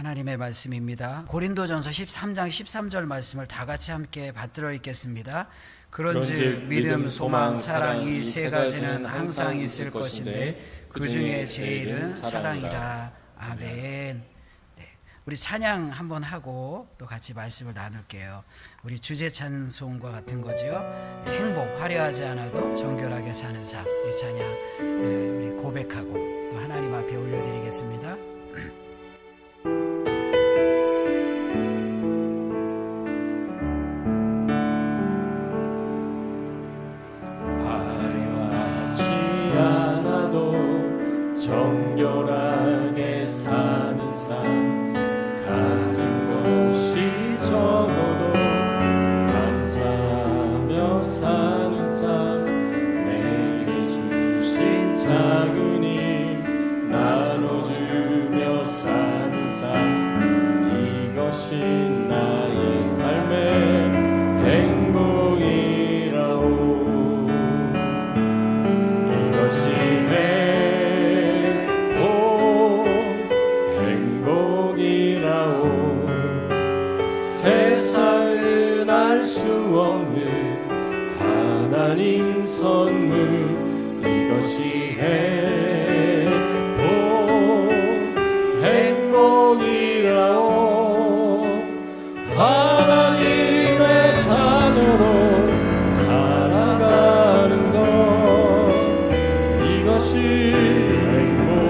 하나님의 말씀입니다. 고린도전서 13장 13절 말씀을 다 같이 함께 받들어 읽겠습니다. 그런즉 믿음, 소망, 사랑 이 세 가지는 항상 있을 것인데 그 중에 제일은 사랑이라. 아멘. 우리 찬양 한번 하고 또 같이 말씀을 나눌게요. 우리 주제 찬송과 같은 거죠. 행복, 화려하지 않아도 정결하게 사는 삶. 이 찬양 우리 고백하고 또 하나님 앞에 올려드리겠습니다. 화려하지 않아도 정결하게 사는 삶, 가진 것이 적어도 감사하며 사는 삶, 내게 주신 작은 힘 나눠주며 사는 삶, 이것이 나의 삶의 행복이라오. 이것이 행복이라오. 세상은 알 수 없는 하나님 선물, 이것이 행복이라오. 하나님의 자녀로 살아가는 것, 이것이 행복이라오.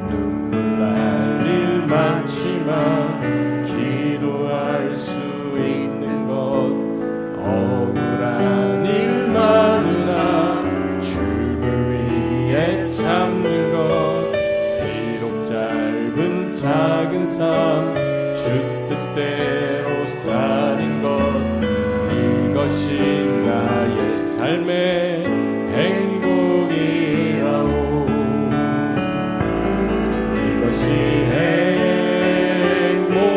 눈물 날 일 많지만 기도할 수 있는 것, 억울한 일 많으나 주를 위해 참는 것, 비록 짧은 작은 삶 주 뜻대로 사는 것, 이것이 나의 삶의 행복이라오. 이것이 행복이라오.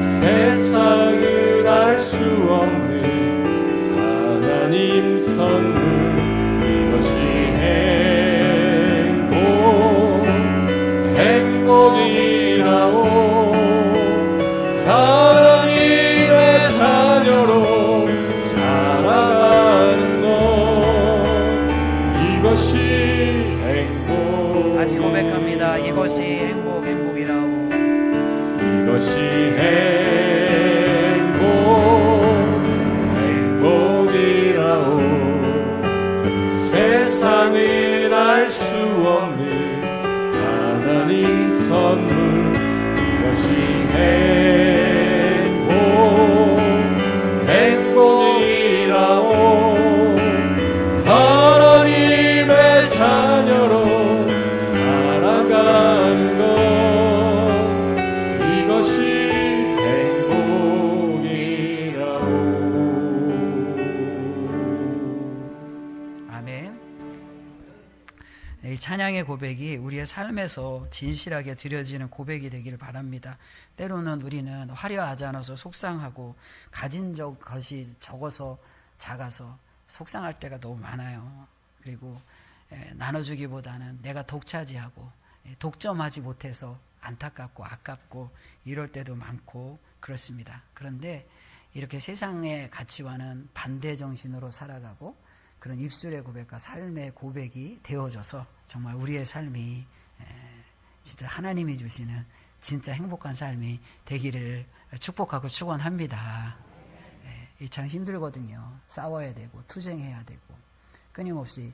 세상은 알 수 없는 하나님 선물, 이것이 행복이라오. 하나님의 자녀로 살아가는 것, 이것이 행복. 다시 고백합니다. 이것이 행복이라오. 이것이 행복이라오. 세상은 알 수 없는 하나님 선물, 이것이 행복이라오. 하나님의 자녀로 살아가는 것, 이것이 행복이라오. 아멘. 이 찬양의 고백이 우리의 삶에서 진실하게 드려지는 고백이 되기를 바랍니다. 때로는 우리는 화려하지 않아서 속상하고 가진 것이 적어서 작아서 속상할 때가 너무 많아요. 그리고 나눠주기보다는 내가 독차지하고 독점하지 못해서 안타깝고 아깝고 이럴 때도 많고 그렇습니다. 그런데 이렇게 세상의 가치와는 반대 정신으로 살아가고 그런 입술의 고백과 삶의 고백이 되어져서 정말 우리의 삶이 진짜 하나님이 주시는 진짜 행복한 삶이 되기를 축복하고 축원합니다. 참 힘들거든요. 싸워야 되고 투쟁해야 되고 끊임없이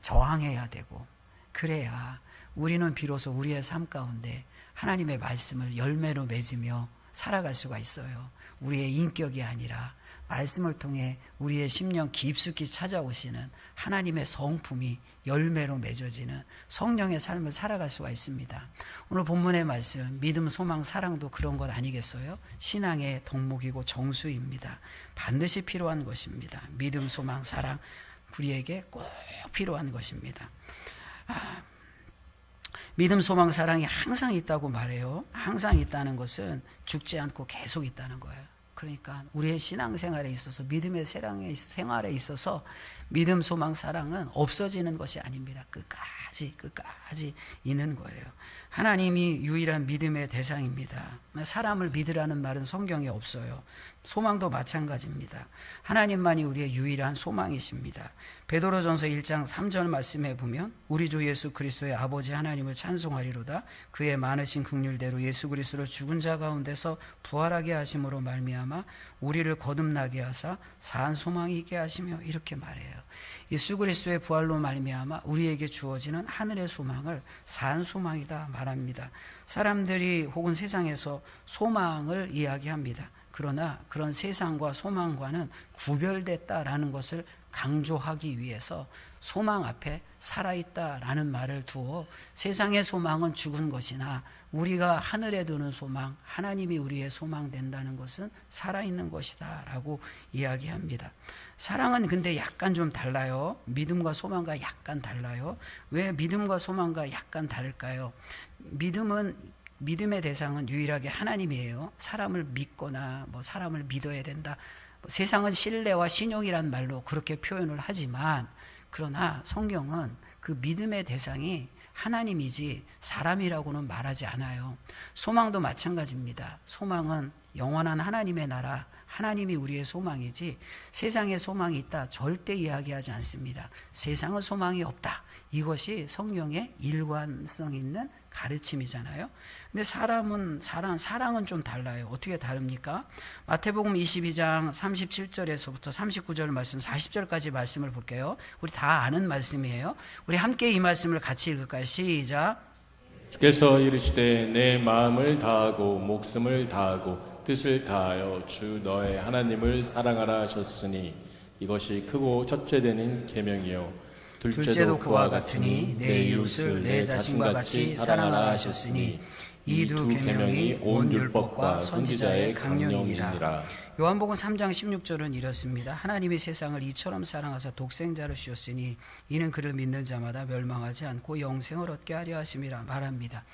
저항해야 되고, 그래야 우리는 비로소 우리의 삶 가운데 하나님의 말씀을 열매로 맺으며 살아갈 수가 있어요. 우리의 인격이 아니라 말씀을 통해 우리의 심령 깊숙이 찾아오시는 하나님의 성품이 열매로 맺어지는 성령의 삶을 살아갈 수가 있습니다. 오늘 본문의 말씀, 믿음, 소망, 사랑도 그런 것 아니겠어요? 신앙의 덕목이고 정수입니다. 반드시 필요한 것입니다. 믿음, 소망, 사랑, 우리에게 꼭 필요한 것입니다. 믿음, 소망, 사랑이 항상 있다고 말해요. 항상 있다는 것은 죽지 않고 계속 있다는 거예요. 그러니까 우리의 신앙생활에 있어서 믿음의 생활에 있어서 믿음, 소망, 사랑은 없어지는 것이 아닙니다. 끝까지 있는 거예요. 하나님이 유일한 믿음의 대상입니다. 사람을 믿으라는 말은 성경에 없어요. 소망도 마찬가지입니다. 하나님만이 우리의 유일한 소망이십니다. 베드로전서 1장 3절 말씀에 보면 우리 주 예수 그리스도의 아버지 하나님을 찬송하리로다. 그의 많으신 긍휼대로 예수 그리스도를 죽은 자 가운데서 부활하게 하심으로 말미암아 우리를 거듭나게 하사 산 소망이 있게 하시며, 이렇게 말해요. 예수 그리스도의 부활로 말미암아 우리에게 주어지는 하늘의 소망을 산 소망이다 말합니다. 사람들이 혹은 세상에서 소망을 이야기합니다. 그러나 그런 세상과 소망과는 구별됐다라는 것을 강조하기 위해서 소망 앞에 살아있다라는 말을 두어 세상의 소망은 죽은 것이나 우리가 하늘에 두는 소망, 하나님이 우리의 소망 된다는 것은 살아있는 것이다 라고 이야기합니다. 사랑은 근데 약간 좀 달라요. 믿음과 소망과 약간 달라요. 왜 믿음과 소망과 약간 다를까요? 믿음의 대상은 유일하게 하나님이에요. 사람을 믿거나 사람을 믿어야 된다. 세상은 신뢰와 신용이란 말로 그렇게 표현을 하지만, 그러나 성경은 그 믿음의 대상이 하나님이지 사람이라고는 말하지 않아요. 소망도 마찬가지입니다. 소망은 영원한 하나님의 나라, 하나님이 우리의 소망이지 세상에 소망이 있다 절대 이야기하지 않습니다. 세상은 소망이 없다. 이것이 성경의 일관성 있는 가르침이잖아요. 근데 사랑은 좀 달라요. 어떻게 다릅니까? 마태복음 22장 37절에서부터 39절 말씀, 40절까지 말씀을 볼게요. 우리 다 아는 말씀이에요. 우리 함께 이 말씀을 같이 읽을까요? 시작. 주께서 이르시되 내 마음을 다하고 목숨을 다하고 뜻을 다하여 주 너의 하나님을 사랑하라 하셨으니 이것이 크고 첫째 되는 계명이요 둘째도 그와 같으니 내 이웃을 내 자신과 같이 사랑하라 하셨으니 이 두 계명이 온 율법과 선지자의 강령이니라. 요한복음 3장 16절은 이렇습니다. 하나님이 세상을 이처럼 사랑하사 독생자를 주셨으니 이는 그를 믿는 자마다 멸망하지 않고 영생을 얻게 하려 하심이라 말합니다.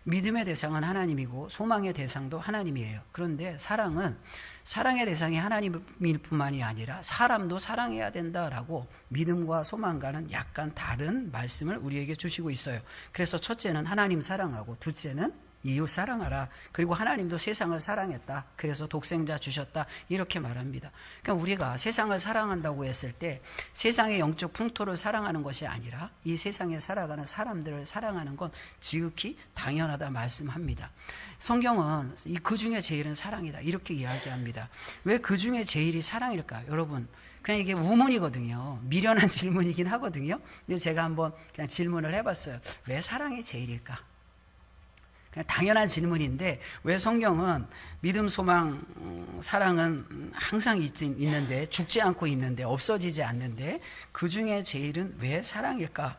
믿음의 대상은 하나님이고 소망의 대상도 하나님이에요. 그런데 사랑의 대상이 하나님일 뿐만이 아니라 사람도 사랑해야 된다라고 믿음과 소망과는 약간 다른 말씀을 우리에게 주시고 있어요. 그래서 첫째는 하나님 사랑하고, 둘째는 이웃 사랑하라. 그리고 하나님도 세상을 사랑했다. 그래서 독생자 주셨다. 이렇게 말합니다. 그러니까 우리가 세상을 사랑한다고 했을 때 세상의 영적 풍토를 사랑하는 것이 아니라 이 세상에 살아가는 사람들을 사랑하는 건 지극히 당연하다 말씀합니다. 성경은 그 중에 제일은 사랑이다 이렇게 이야기합니다. 왜 그 중에 제일이 사랑일까요? 여러분, 그냥 이게 우문이거든요. 미련한 질문이긴 하거든요. 근데 제가 한번 그냥 질문을 해봤어요. 왜 사랑이 제일일까? 그냥 당연한 질문인데 왜 성경은 믿음, 소망, 사랑은 항상 있는데 죽지 않고 있는데 없어지지 않는데 그 중에 제일은 왜 사랑일까?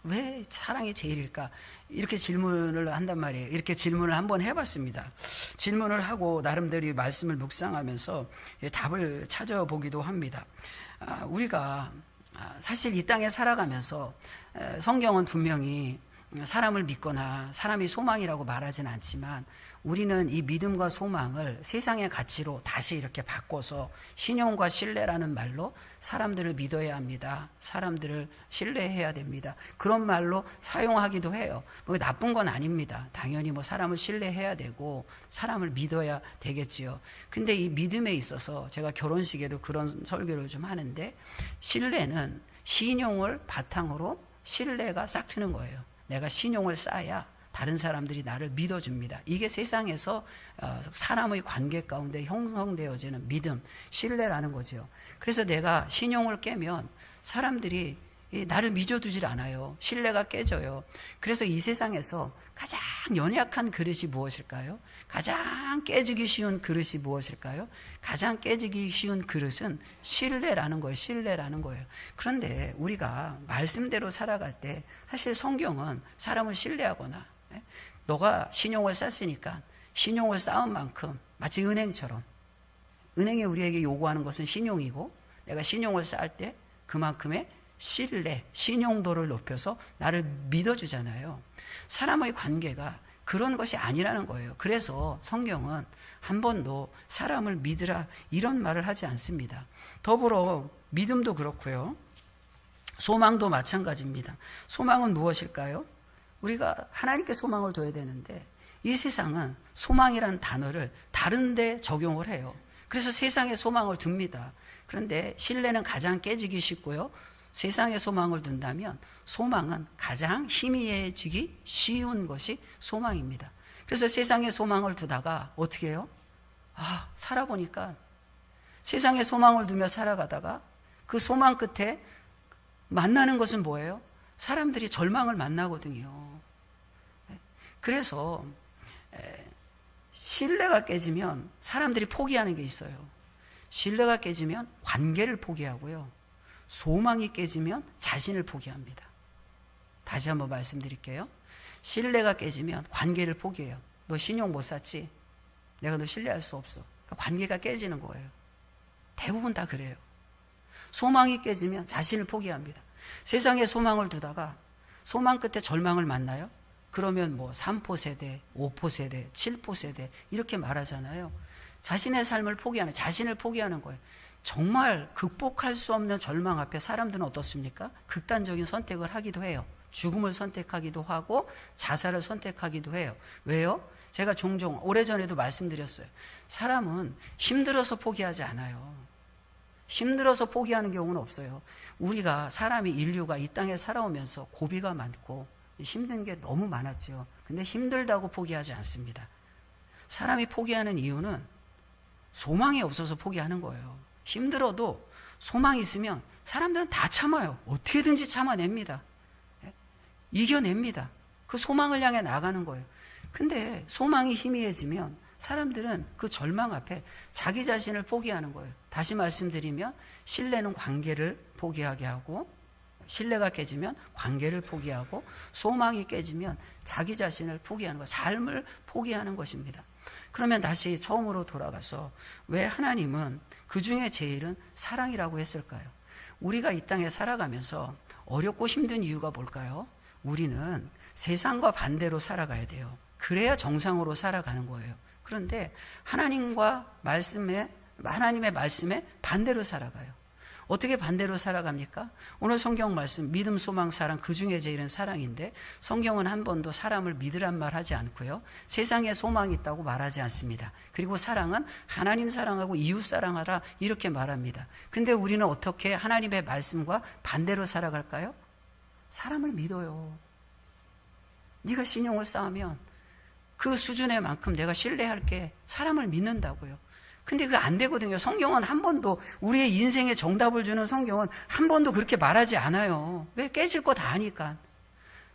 왜 사랑이 제일일까? 이렇게 질문을 한단 말이에요. 이렇게 질문을 한번 해봤습니다. 질문을 하고 나름대로 말씀을 묵상하면서 답을 찾아보기도 합니다. 우리가 사실 이 땅에 살아가면서 성경은 분명히 사람을 믿거나 사람이 소망이라고 말하진 않지만 우리는 이 믿음과 소망을 세상의 가치로 다시 이렇게 바꿔서 신용과 신뢰라는 말로 사람들을 믿어야 합니다. 사람들을 신뢰해야 됩니다. 그런 말로 사용하기도 해요. 뭐 나쁜 건 아닙니다. 당연히 사람을 신뢰해야 되고 사람을 믿어야 되겠지요. 근데 이 믿음에 있어서 제가 결혼식에도 그런 설교를 좀 하는데 신뢰는 신용을 바탕으로 신뢰가 싹 트는 거예요. 내가 신용을 쌓아야 다른 사람들이 나를 믿어줍니다. 이게 세상에서 사람의 관계 가운데 형성되어지는 믿음, 신뢰라는 거죠. 그래서 내가 신용을 깨면 사람들이 나를 믿어주질 않아요. 신뢰가 깨져요. 그래서 이 세상에서 가장 연약한 그릇이 무엇일까요? 가장 깨지기 쉬운 그릇이 무엇일까요? 가장 깨지기 쉬운 그릇은 신뢰라는 거예요. 신뢰라는 거예요. 그런데 우리가 말씀대로 살아갈 때 사실 성경은 사람을 신뢰하거나 너가 신용을 쌓으니까 신용을 쌓은 만큼 마치 은행처럼 은행이 우리에게 요구하는 것은 신용이고 내가 신용을 쌓을 때 그만큼의 신뢰, 신용도를 높여서 나를 믿어주잖아요. 사람의 관계가 그런 것이 아니라는 거예요. 그래서 성경은 한 번도 사람을 믿으라 이런 말을 하지 않습니다. 더불어 믿음도 그렇고요. 소망도 마찬가지입니다. 소망은 무엇일까요? 우리가 하나님께 소망을 둬야 되는데 이 세상은 소망이란 단어를 다른 데 적용을 해요. 그래서 세상에 소망을 둡니다. 그런데 신뢰는 가장 깨지기 쉽고요. 세상에 소망을 둔다면 소망은 가장 희미해지기 쉬운 것이 소망입니다. 그래서 세상에 소망을 두다가 어떻게 해요? 살아보니까 세상에 소망을 두며 살아가다가 그 소망 끝에 만나는 것은 뭐예요? 사람들이 절망을 만나거든요. 그래서 신뢰가 깨지면 사람들이 포기하는 게 있어요. 신뢰가 깨지면 관계를 포기하고요. 소망이 깨지면 자신을 포기합니다. 다시 한번 말씀드릴게요. 신뢰가 깨지면 관계를 포기해요. 너 신용 못 샀지? 내가 너 신뢰할 수 없어. 관계가 깨지는 거예요. 대부분 다 그래요. 소망이 깨지면 자신을 포기합니다. 세상에 소망을 두다가 소망 끝에 절망을 만나요? 그러면 3포 세대, 5포 세대, 7포 세대 이렇게 말하잖아요. 자신의 삶을 포기하는, 자신을 포기하는 거예요. 정말 극복할 수 없는 절망 앞에 사람들은 어떻습니까? 극단적인 선택을 하기도 해요. 죽음을 선택하기도 하고 자살을 선택하기도 해요. 왜요? 제가 종종 오래전에도 말씀드렸어요. 사람은 힘들어서 포기하지 않아요. 힘들어서 포기하는 경우는 없어요. 우리가 인류가 이 땅에 살아오면서 고비가 많고 힘든 게 너무 많았죠. 근데 힘들다고 포기하지 않습니다. 사람이 포기하는 이유는 소망이 없어서 포기하는 거예요. 힘들어도 소망이 있으면 사람들은 다 참아요. 어떻게든지 참아냅니다. 이겨냅니다. 그 소망을 향해 나가는 거예요. 근데 소망이 희미해지면 사람들은 그 절망 앞에 자기 자신을 포기하는 거예요. 다시 말씀드리면 신뢰는 관계를 포기하게 하고, 신뢰가 깨지면 관계를 포기하고, 소망이 깨지면 자기 자신을 포기하는 것, 삶을 포기하는 것입니다. 그러면 다시 처음으로 돌아가서 왜 하나님은 그 중에 제일은 사랑이라고 했을까요? 우리가 이 땅에 살아가면서 어렵고 힘든 이유가 뭘까요? 우리는 세상과 반대로 살아가야 돼요. 그래야 정상으로 살아가는 거예요. 그런데 하나님의 말씀에 반대로 살아가요. 어떻게 반대로 살아갑니까? 오늘 성경 말씀 믿음, 소망, 사랑 그 중에 제일은 사랑인데 성경은 한 번도 사람을 믿으란 말 하지 않고요. 세상에 소망이 있다고 말하지 않습니다. 그리고 사랑은 하나님 사랑하고 이웃 사랑하라 이렇게 말합니다. 근데 우리는 어떻게 하나님의 말씀과 반대로 살아갈까요? 사람을 믿어요. 네가 신용을 쌓으면 그 수준의 만큼 내가 신뢰할게. 사람을 믿는다고요. 근데 그게 안 되거든요. 성경은 한 번도 우리의 인생에 정답을 주는 성경은 한 번도 그렇게 말하지 않아요. 왜? 깨질 거 다 아니까.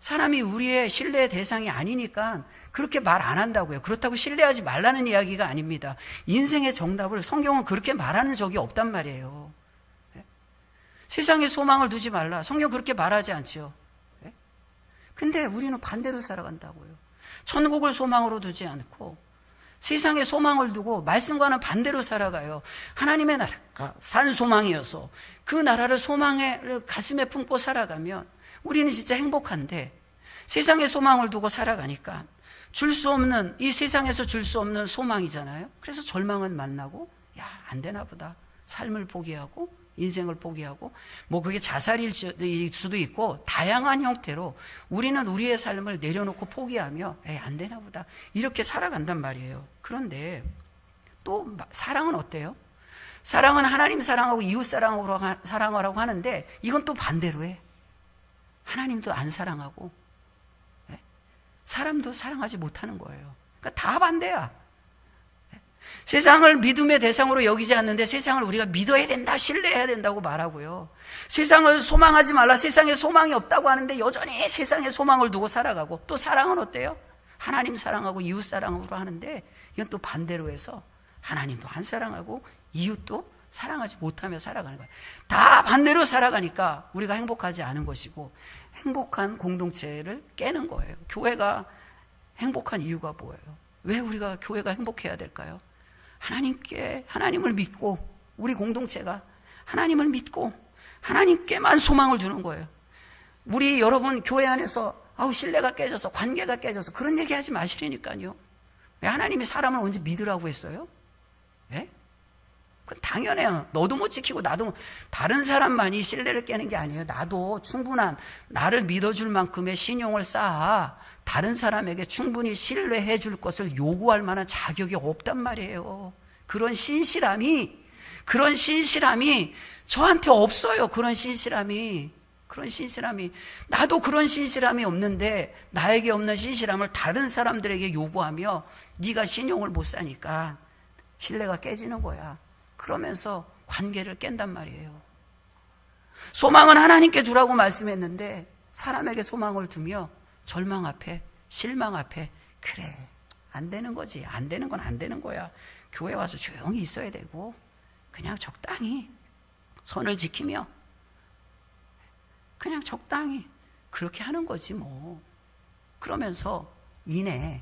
사람이 우리의 신뢰의 대상이 아니니까 그렇게 말 안 한다고요. 그렇다고 신뢰하지 말라는 이야기가 아닙니다. 인생의 정답을 성경은 그렇게 말하는 적이 없단 말이에요. 세상에 소망을 두지 말라. 성경 그렇게 말하지 않죠. 근데 우리는 반대로 살아간다고요. 천국을 소망으로 두지 않고 세상에 소망을 두고 말씀과는 반대로 살아가요. 하나님의 나라가 산 소망이어서 그 나라를 소망을 가슴에 품고 살아가면 우리는 진짜 행복한데 세상에 소망을 두고 살아가니까 줄 수 없는, 이 세상에서 줄 수 없는 소망이잖아요. 그래서 절망은 만나고 안 되나 보다. 삶을 포기하고 인생을 포기하고 그게 자살일 수도 있고 다양한 형태로 우리는 우리의 삶을 내려놓고 포기하며 안 되나 보다 이렇게 살아간단 말이에요. 그런데 또 사랑은 어때요? 사랑은 하나님 사랑하고 이웃 사랑하라고 하는데 이건 또 반대로 해. 하나님도 안 사랑하고 사람도 사랑하지 못하는 거예요. 그러니까 다 반대야. 세상을 믿음의 대상으로 여기지 않는데 세상을 우리가 믿어야 된다, 신뢰해야 된다고 말하고요. 세상을 소망하지 말라, 세상에 소망이 없다고 하는데 여전히 세상에 소망을 두고 살아가고, 또 사랑은 어때요? 하나님 사랑하고 이웃 사랑으로 하는데 이건 또 반대로 해서 하나님도 안 사랑하고 이웃도 사랑하지 못하며 살아가는 거예요. 다 반대로 살아가니까 우리가 행복하지 않은 것이고 행복한 공동체를 깨는 거예요. 교회가 행복한 이유가 뭐예요? 왜 우리가 교회가 행복해야 될까요? 하나님을 믿고 우리 공동체가 하나님을 믿고 하나님께만 소망을 두는 거예요. 우리 여러분 교회 안에서 아우 신뢰가 깨져서 관계가 깨져서 그런 얘기하지 마시라니까요. 왜 하나님이 사람을 언제 믿으라고 했어요? 예? 그건 당연해요. 너도 못 지키고 나도 다른 사람만이 신뢰를 깨는 게 아니에요. 나도 충분한 나를 믿어줄 만큼의 신용을 쌓아 다른 사람에게 충분히 신뢰해 줄 것을 요구할 만한 자격이 없단 말이에요. 그런 신실함이 저한테 없어요. 그런 신실함이 나도 그런 신실함이 없는데 나에게 없는 신실함을 다른 사람들에게 요구하며 네가 신용을 못 사니까 신뢰가 깨지는 거야. 그러면서 관계를 깬단 말이에요. 소망은 하나님께 두라고 말씀했는데 사람에게 소망을 두며 절망 앞에 실망 앞에 그래 안 되는 거지. 안 되는 건 안 되는 거야. 교회 와서 조용히 있어야 되고 그냥 적당히 선을 지키며 그냥 적당히 그렇게 하는 거지 뭐. 그러면서 이내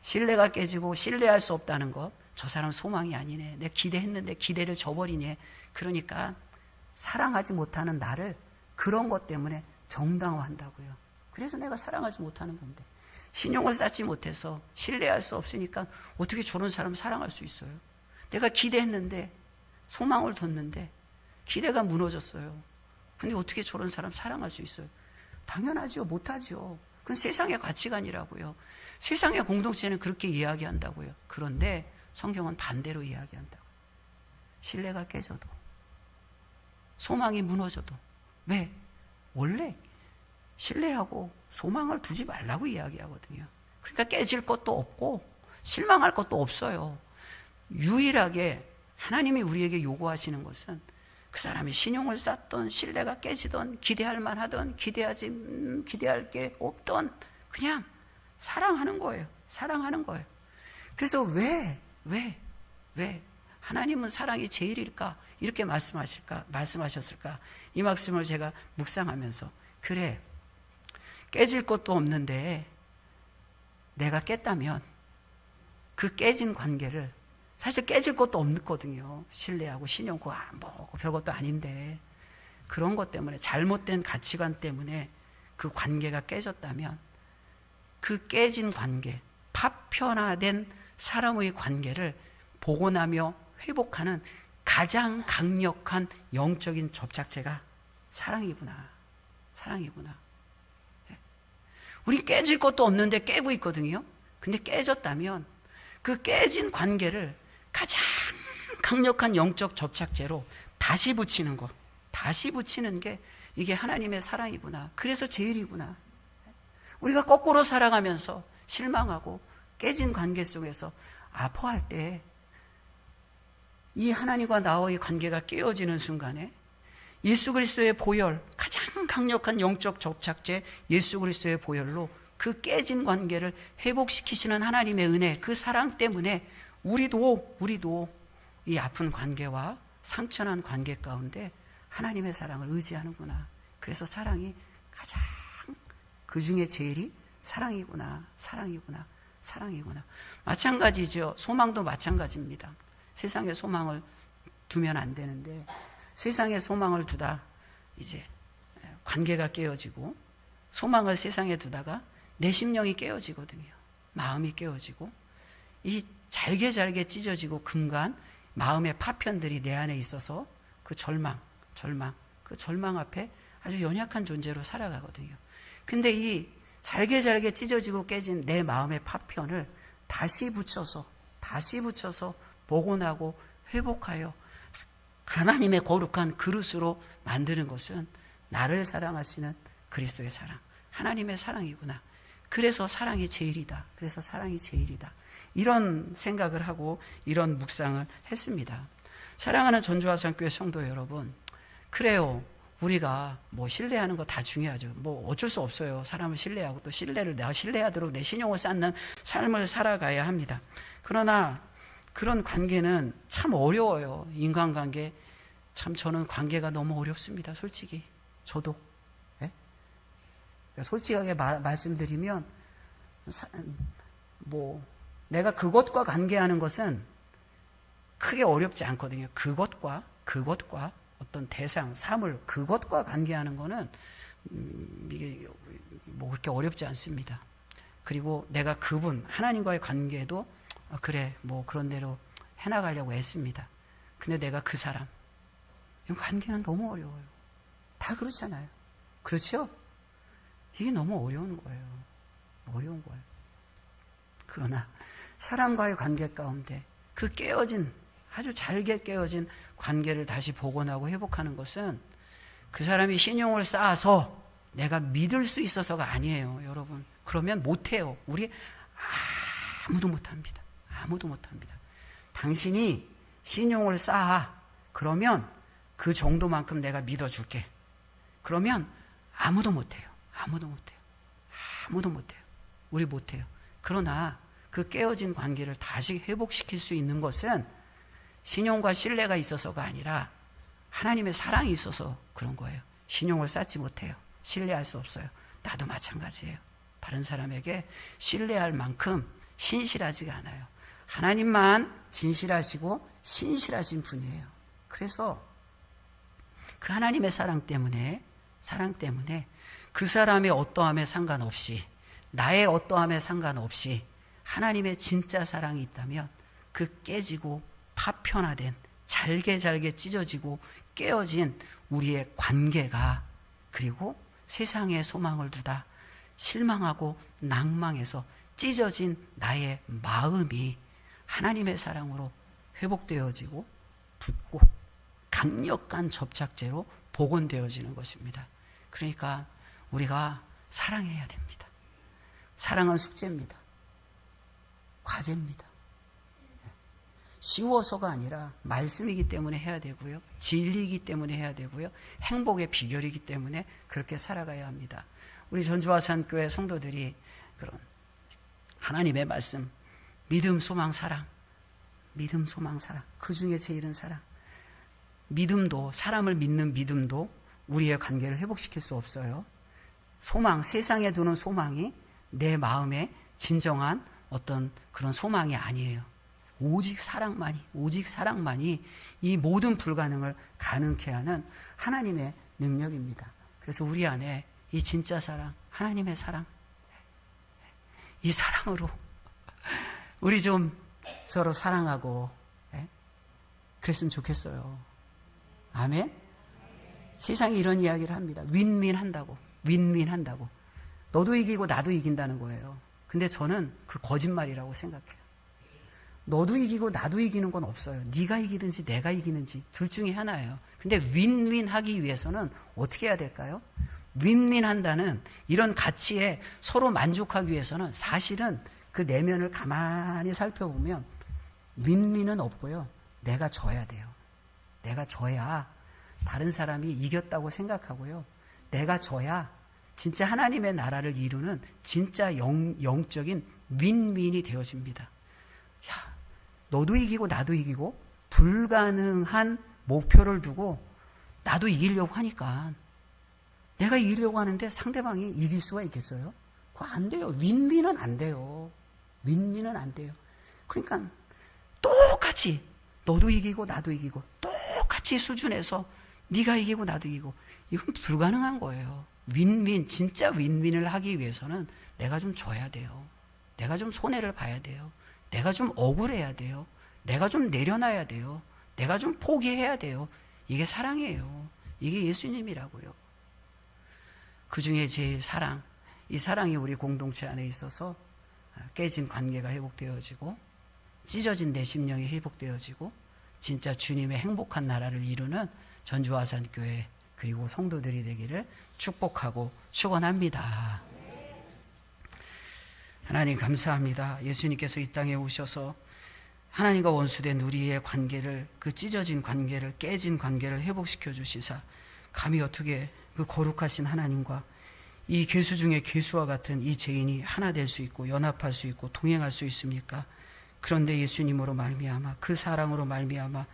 신뢰가 깨지고 신뢰할 수 없다는 것, 저 사람 소망이 아니네, 내가 기대했는데 기대를 저버리네. 그러니까 사랑하지 못하는 나를 그런 것 때문에 정당화한다고요. 그래서 내가 사랑하지 못하는 건데 신용을 쌓지 못해서 신뢰할 수 없으니까 어떻게 저런 사람 사랑할 수 있어요? 내가 기대했는데 소망을 뒀는데 기대가 무너졌어요. 근데 어떻게 저런 사람 사랑할 수 있어요? 당연하죠. 못하죠. 그건 세상의 가치관이라고요. 세상의 공동체는 그렇게 이야기한다고요. 그런데 성경은 반대로 이야기한다고요. 신뢰가 깨져도 소망이 무너져도 왜? 원래 신뢰하고 소망을 두지 말라고 이야기하거든요. 그러니까 깨질 것도 없고 실망할 것도 없어요. 유일하게 하나님이 우리에게 요구하시는 것은 그 사람이 신용을 쌓던 신뢰가 깨지던 기대할 만하던 기대할 게 없던 그냥 사랑하는 거예요. 사랑하는 거예요. 그래서 왜 하나님은 사랑이 제일일까? 이렇게 말씀하셨을까? 이 말씀을 제가 묵상하면서 그래 깨질 것도 없는데 내가 깼다면 그 깨진 관계를 사실 깨질 것도 없거든요. 신뢰하고 신용 뭐 별것도 아닌데 그런 것 때문에 잘못된 가치관 때문에 그 관계가 깨졌다면 그 깨진 관계, 파편화된 사람의 관계를 복원하며 회복하는 가장 강력한 영적인 접착제가 사랑이구나. 사랑이구나. 우리 깨질 것도 없는데 깨고 있거든요. 근데 깨졌다면 그 깨진 관계를 가장 강력한 영적 접착제로 다시 붙이는 거. 다시 붙이는 게 이게 하나님의 사랑이구나. 그래서 제일이구나. 우리가 거꾸로 살아가면서 실망하고 깨진 관계 속에서 아파할 때 이 하나님과 나와의 관계가 깨어지는 순간에 예수 그리스도의 보혈, 가장 강력한 영적 접착제 예수 그리스도의 보혈로 그 깨진 관계를 회복시키시는 하나님의 은혜, 그 사랑 때문에 우리도 이 아픈 관계와 상처난 관계 가운데 하나님의 사랑을 의지하는구나. 그래서 사랑이 가장 그 중에 제일이 사랑이구나. 마찬가지죠. 소망도 마찬가지입니다. 세상에 소망을 두면 안 되는데 세상에 소망을 두다 이제 관계가 깨어지고 소망을 세상에 두다가 내 심령이 깨어지거든요. 마음이 깨어지고 이 잘게 찢어지고 금간 마음의 파편들이 내 안에 있어서 그 절망 앞에 아주 연약한 존재로 살아가거든요. 근데 이 잘게 찢어지고 깨진 내 마음의 파편을 다시 붙여서 복원하고 회복하여 하나님의 거룩한 그릇으로 만드는 것은 나를 사랑하시는 그리스도의 사랑, 하나님의 사랑이구나. 그래서 사랑이 제일이다. 이런 생각을 하고 이런 묵상을 했습니다. 사랑하는 전주화산교회 성도 여러분, 그래요. 우리가 뭐 신뢰하는 거 다 중요하죠. 뭐 어쩔 수 없어요. 사람을 신뢰하고 또 신뢰를 내가 신뢰하도록 내 신용을 쌓는 삶을 살아가야 합니다. 그러나 그런 관계는 참 어려워요. 인간관계. 참 저는 관계가 너무 어렵습니다. 솔직히. 저도. 예? 솔직하게 말씀드리면 뭐 내가 그것과 관계하는 것은 크게 어렵지 않거든요. 그것과 어떤 대상, 사물, 그것과 관계하는 거는 이게 뭐 그렇게 어렵지 않습니다. 그리고 내가 그분 하나님과의 관계도 그래 뭐 그런 대로 해나가려고 애씁니다. 근데 내가 그 사람 이 관계는 너무 어려워요. 다 그렇잖아요. 그렇죠? 이게 너무 어려운 거예요. 어려운 거예요. 그러나 사람과의 관계 가운데 그 깨어진 아주 잘게 깨어진 관계를 다시 복원하고 회복하는 것은 그 사람이 신용을 쌓아서 내가 믿을 수 있어서가 아니에요, 여러분. 그러면 못해요. 우리 아무도 못합니다. 아무도 못합니다. 당신이 신용을 쌓아. 그러면 그 정도만큼 내가 믿어줄게. 그러면 아무도 못해요. 아무도 못해요. 아무도 못해요. 우리 못해요. 그러나 그 깨어진 관계를 다시 회복시킬 수 있는 것은 신용과 신뢰가 있어서가 아니라 하나님의 사랑이 있어서 그런 거예요. 신용을 쌓지 못해요. 신뢰할 수 없어요. 나도 마찬가지예요. 다른 사람에게 신뢰할 만큼 신실하지가 않아요. 하나님만 진실하시고 신실하신 분이에요. 그래서 그 하나님의 사랑 때문에 그 사람의 어떠함에 상관없이 나의 어떠함에 상관없이 하나님의 진짜 사랑이 있다면 그 깨지고 파편화된 잘게 찢어지고 깨어진 우리의 관계가 그리고 세상에 소망을 두다 실망하고 낭망해서 찢어진 나의 마음이 하나님의 사랑으로 회복되어지고 붙고 강력한 접착제로 복원되어지는 것입니다. 그러니까 우리가 사랑해야 됩니다. 사랑은 숙제입니다. 과제입니다. 쉬워서가 아니라 말씀이기 때문에 해야 되고요. 진리이기 때문에 해야 되고요. 행복의 비결이기 때문에 그렇게 살아가야 합니다. 우리 전주화산교회 성도들이 그런 하나님의 말씀, 믿음, 소망, 사랑, 믿음, 소망, 사랑, 그 중에 제일은 사랑. 믿음도, 사람을 믿는 믿음도 우리의 관계를 회복시킬 수 없어요. 소망, 세상에 두는 소망이 내 마음에 진정한 어떤 그런 소망이 아니에요. 오직 사랑만이 이 모든 불가능을 가능케 하는 하나님의 능력입니다. 그래서 우리 안에 이 진짜 사랑, 하나님의 사랑, 이 사랑으로 우리 좀 서로 사랑하고 그랬으면 좋겠어요. 아멘? 세상이 이런 이야기를 합니다. 윈윈한다고. 너도 이기고 나도 이긴다는 거예요. 근데 저는 그 거짓말이라고 생각해요. 너도 이기고 나도 이기는 건 없어요. 네가 이기든지 내가 이기는지 둘 중에 하나예요. 근데 윈윈하기 위해서는 어떻게 해야 될까요? 윈윈한다는 이런 가치에 서로 만족하기 위해서는 사실은 그 내면을 가만히 살펴보면 윈윈은 없고요. 내가 져야 돼요. 내가 져야 다른 사람이 이겼다고 생각하고요. 내가 져야 진짜 하나님의 나라를 이루는 진짜 영적인 윈윈이 되어집니다. 야, 너도 이기고 나도 이기고 불가능한 목표를 두고 나도 이기려고 하니까 내가 이기려고 하는데 상대방이 이길 수가 있겠어요? 그거 안 돼요. 윈윈은 안 돼요. 윈윈은 안 돼요. 그러니까 똑같이 너도 이기고 나도 이기고 똑같이 수준에서 네가 이기고 나도 이기고 이건 불가능한 거예요. 윈윈, 진짜 윈윈을 하기 위해서는 내가 좀 져야 돼요. 내가 좀 손해를 봐야 돼요. 내가 좀 억울해야 돼요. 내가 좀 내려놔야 돼요. 내가 좀 포기해야 돼요. 이게 사랑이에요. 이게 예수님이라고요. 그 중에 제일 사랑, 이 사랑이 우리 공동체 안에 있어서 깨진 관계가 회복되어지고 찢어진 내 심령이 회복되어지고 진짜 주님의 행복한 나라를 이루는 전주화산교회 그리고 성도들이 되기를 축복하고 축원합니다. 하나님 감사합니다. 예수님께서 이 땅에 오셔서 하나님과 원수된 우리의 관계를 그 찢어진 관계를 깨진 관계를 회복시켜 주시사 감히 어떻게 그 거룩하신 하나님과 이 괴수 중에 괴수와 같은 이 죄인이 하나 될 수 있고 연합할 수 있고 동행할 수 있습니까? 그런데 예수님으로 말미암아 그 사랑으로 말미암아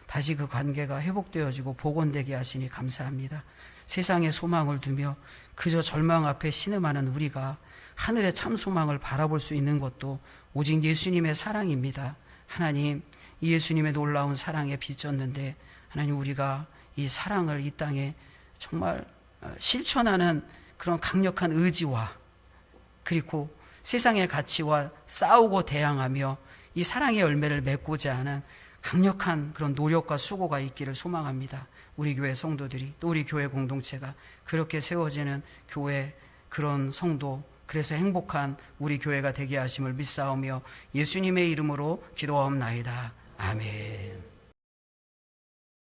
다시 그 관계가 회복되어지고 복원되게 하시니 감사합니다. 세상에 소망을 두며 그저 절망 앞에 신음하는 우리가 하늘의 참 소망을 바라볼 수 있는 것도 오직 예수님의 사랑입니다. 하나님, 이 예수님의 놀라운 사랑에 비쳤는데 하나님 우리가 이 사랑을 이 땅에 정말 실천하는 그런 강력한 의지와 그리고 세상의 가치와 싸우고 대항하며 이 사랑의 열매를 맺고자 하는 강력한 그런 노력과 수고가 있기를 소망합니다. 우리 교회 성도들이 또 우리 교회 공동체가 그렇게 세워지는 교회 그런 성도 그래서 행복한 우리 교회가 되게 하심을 믿사오며 예수님의 이름으로 기도하옵나이다. 아멘.